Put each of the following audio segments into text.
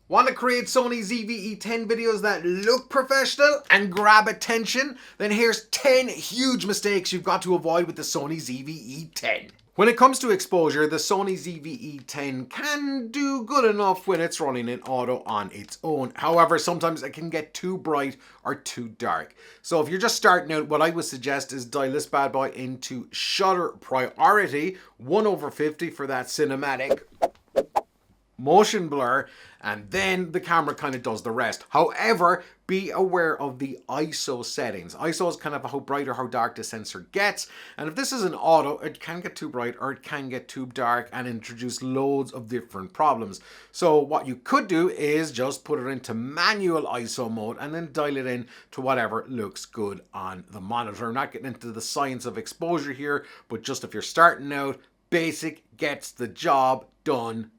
Want to create Sony ZV E10 videos that look professional and grab attention? Then here's 10 huge mistakes you've got to avoid with the Sony ZV E10. When it comes to exposure, the Sony ZV E10 can do good enough when it's running in auto on its own. However, sometimes it can get too bright or too dark. So if you're just starting out, what I would suggest is dial this bad boy into shutter priority, 1/50 for that cinematic motion blur, and then the camera kind of does the rest. However, be aware of the ISO settings. ISO is kind of how bright or how dark the sensor gets, and if this is an auto, it can get too bright or it can get too dark and introduce loads of different problems. So what you could do is just put it into manual ISO mode and then dial it in to whatever looks good on the monitor. I'm not getting into the science of exposure here, but just if you're starting out, basic gets the job done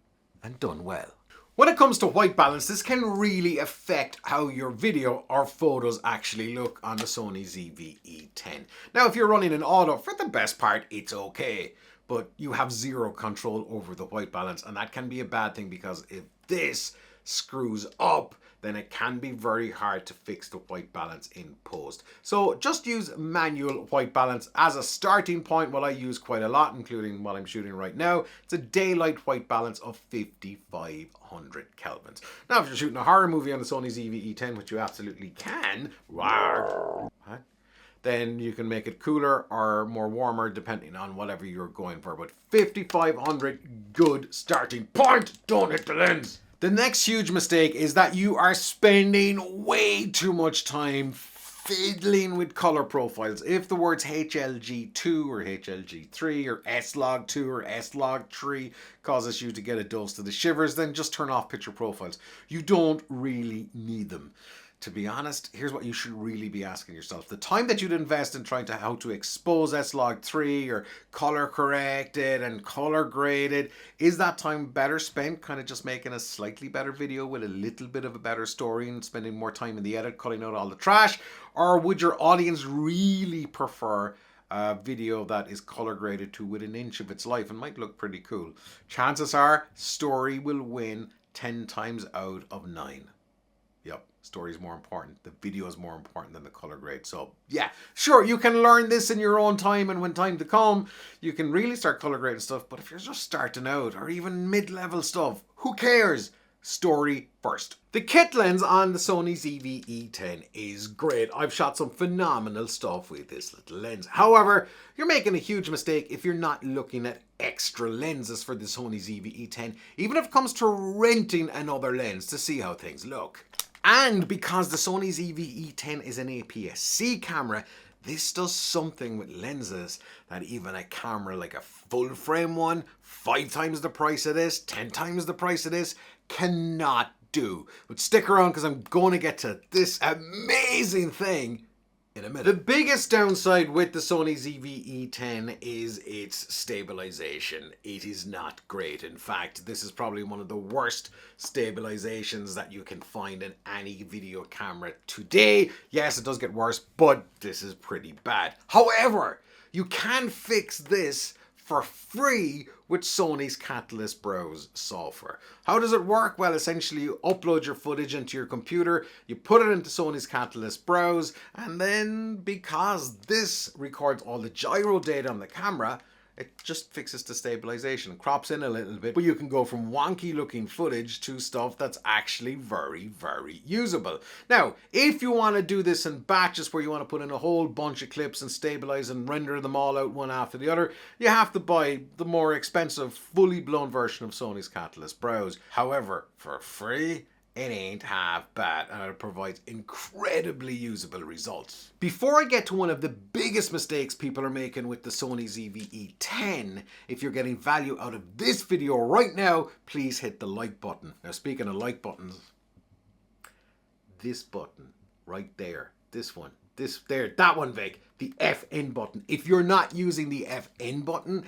and done well. When it comes to white balance, this can really affect how your video or photos actually look on the Sony ZV E10. Now, if you're running an auto, for the best part, it's okay, but you have zero control over the white balance, and that can be a bad thing because if this screws up, then it can be very hard to fix the white balance in post. So just use manual white balance as a starting point. What I use quite a lot, including what I'm shooting right now, it's a daylight white balance of 5500 kelvins. Now, if you're shooting a horror movie on the Sony ZV E10, which you absolutely can, then you can make it cooler or more warmer depending on whatever you're going for. But 5500, good starting point. Don't hit the lens. The next huge mistake is that you are spending way too much time fiddling with color profiles. If the words HLG2 or HLG3 or S-Log2 or S-Log3 causes you to get a dose of the shivers, then just turn off picture profiles. You don't really need them. To be honest, here's what you should really be asking yourself. The time that you'd invest in trying to how to expose S-Log3 or color corrected and color graded, is that time better spent kind of just making a slightly better video with a little bit of a better story and spending more time in the edit, cutting out all the trash? Or would your audience really prefer a video that is color graded to within an inch of its life and might look pretty cool? Chances are story will win 10 times out of 9. Yep, story is more important. The video is more important than the color grade. So yeah, sure, you can learn this in your own time, and when time to come, you can really start color grading stuff. But if you're just starting out or even mid-level stuff, who cares? Story first. The kit lens on the Sony ZV E10 is great. I've shot some phenomenal stuff with this little lens. However, you're making a huge mistake if you're not looking at extra lenses for the Sony ZV E10, even if it comes to renting another lens to see how things look. And because the Sony ZV E10 is an APS-C camera, this does something with lenses that even a camera like a full frame one, 5 times the price of this, 10 times the price of this, cannot do. But stick around because I'm going to get to this amazing thing in a minute. The biggest downside with the Sony ZV E10 is its stabilization. It is not great. In fact, this is probably one of the worst stabilizations that you can find in any video camera today. Yes, it does get worse, but this is pretty bad. However, you can fix this for free with Sony's Catalyst Browse software. How does it work? Well, essentially you upload your footage into your computer, you put it into Sony's Catalyst Browse, and then because this records all the gyro data on the camera, it just fixes the stabilization, crops in a little bit, but you can go from wonky looking footage to stuff that's actually very, very usable. Now, if you want to do this in batches where you want to put in a whole bunch of clips and stabilize and render them all out one after the other, you have to buy the more expensive, fully blown version of Sony's Catalyst Browse. However, for free, it ain't half bad, and it provides incredibly usable results. Before I get to one of the biggest mistakes people are making with the Sony ZV E10, if you're getting value out of this video right now, please hit the like button. Now, speaking of like buttons, this button right there, this one, this there, that one, Vic, the FN button. If you're not using the FN button,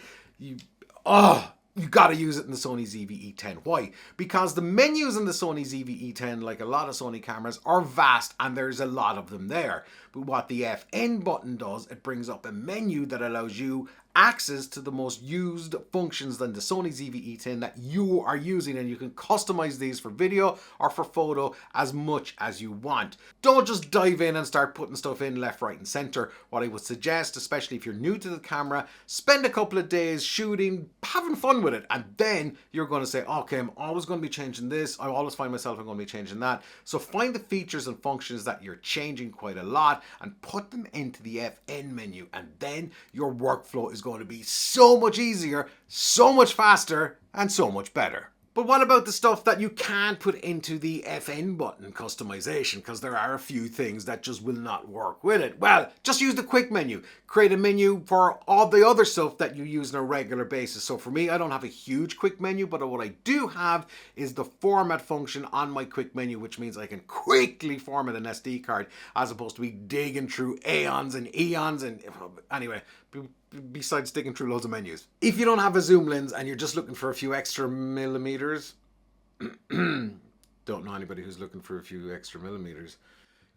you gotta use it in the Sony ZV E10. Why? Because the menus in the Sony ZV E10, like a lot of Sony cameras, are vast and there's a lot of them there. But what the FN button does, it brings up a menu that allows you access to the most used functions on the Sony ZV E10 that you are using, and you can customize these for video or for photo as much as you want. Don't just dive in and start putting stuff in left, right and center. What I would suggest, especially if you're new to the camera, spend a couple of days shooting, having fun with it, and then you're going to say, okay, I'm always going to be changing this, I always find myself I'm going to be changing that. So find the features and functions that you're changing quite a lot and put them into the FN menu, and then your workflow is going to be so much easier, so much faster, and so much better. But what about the stuff that you can't put into the FN button customization? Because there are a few things that just will not work with it. Well, just use the quick menu. Create a menu for all the other stuff that you use on a regular basis. So for me, I don't have a huge quick menu, but what I do have is the format function on my quick menu, which means I can quickly format an SD card as opposed to be digging through aeons and eons and anyway, besides digging through loads of menus. If you don't have a zoom lens and you're just looking for a few extra millimeters, don't know anybody who's looking for a few extra millimeters.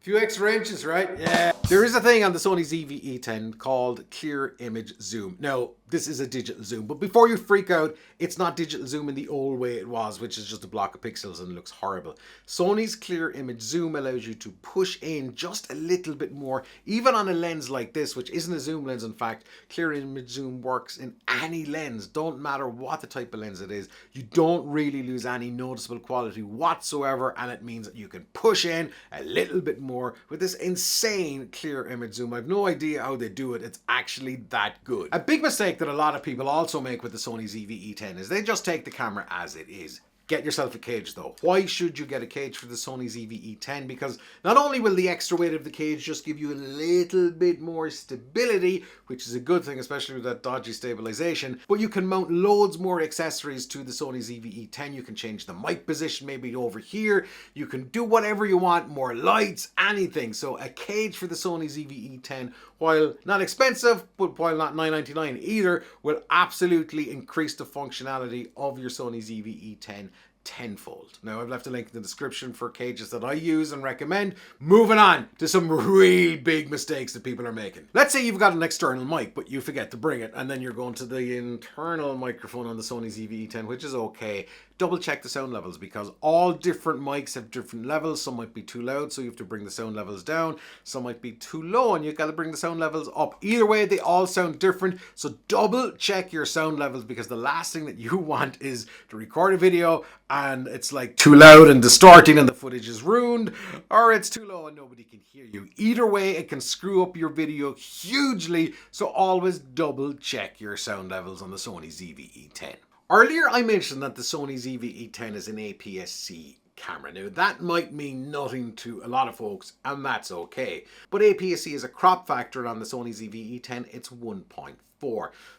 A few extra inches, right? Yeah. There is a thing on the Sony ZV E10 called clear image zoom. Now, this is a digital zoom, but before you freak out, it's not digital zoom in the old way it was, which is just a block of pixels and looks horrible. Sony's clear image zoom allows you to push in just a little bit more, even on a lens like this, which isn't a zoom lens. In fact, clear image zoom works in any lens, don't matter what the type of lens it is. You don't really lose any noticeable quality whatsoever, and it means that you can push in a little bit more with this insane clear image zoom. I have no idea how they do it. It's actually that good. A big mistake that a lot of people also make with the Sony ZV E10 is they just take the camera as it is. Get yourself a cage though. Why should you get a cage for the Sony ZV E10? Because not only will the extra weight of the cage just give you a little bit more stability, which is a good thing, especially with that dodgy stabilization, but you can mount loads more accessories to the Sony ZV E10. You can change the mic position maybe over here. You can do whatever you want, more lights, anything. So a cage for the Sony ZV E10, while not expensive, but while not $9.99 either, will absolutely increase the functionality of your Sony ZV E10 tenfold. Now, I've left a link in the description for cages that I use and recommend. Moving on to some real big mistakes that people are making. Let's say you've got an external mic, but you forget to bring it, and then you're going to the internal microphone on the Sony ZV E10, which is okay. Double check the sound levels, because all different mics have different levels. Some might be too loud, so you have to bring the sound levels down. Some might be too low, and you've got to bring the sound levels up. Either way, they all sound different, so double check your sound levels, because the last thing that you want is to record a video and it's like too loud and distorting and the footage is ruined, or it's too low and nobody can hear you. Either way, it can screw up your video hugely, so always double check your sound levels on the Sony ZV E10. Earlier I mentioned that the Sony ZV E10 is an APS-C camera. Now that might mean nothing to a lot of folks, and that's okay. But APS-C is a crop factor on the Sony ZV E10, it's 1.4.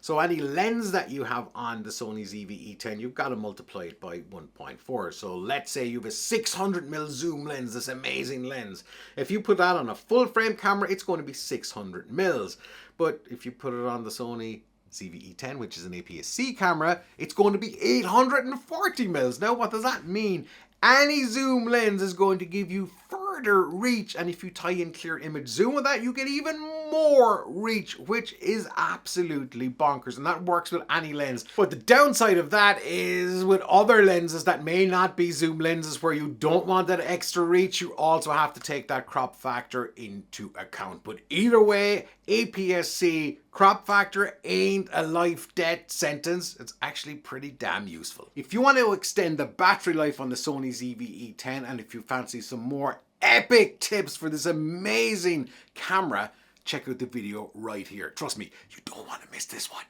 So any lens that you have on the Sony ZV E10, you've got to multiply it by 1.4. So let's say you have a 600mm zoom lens, this amazing lens. If you put that on a full frame camera, it's going to be 600mm. But if you put it on the Sony ZV E10, which is an APS-C camera, it's going to be 840mm. Now, what does that mean? Any zoom lens is going to give you further reach, and if you tie in clear image zoom with that, you get even more reach, which is absolutely bonkers, and that works with any lens. But the downside of that is with other lenses that may not be zoom lenses, where you don't want that extra reach, you also have to take that crop factor into account. But either way, APS-C crop factor ain't a life-death sentence. It's actually pretty damn useful. If you want to extend the battery life on the Sony ZV E10, and if you fancy some more epic tips for this amazing camera, check out the video right here. Trust me, you don't want to miss this one.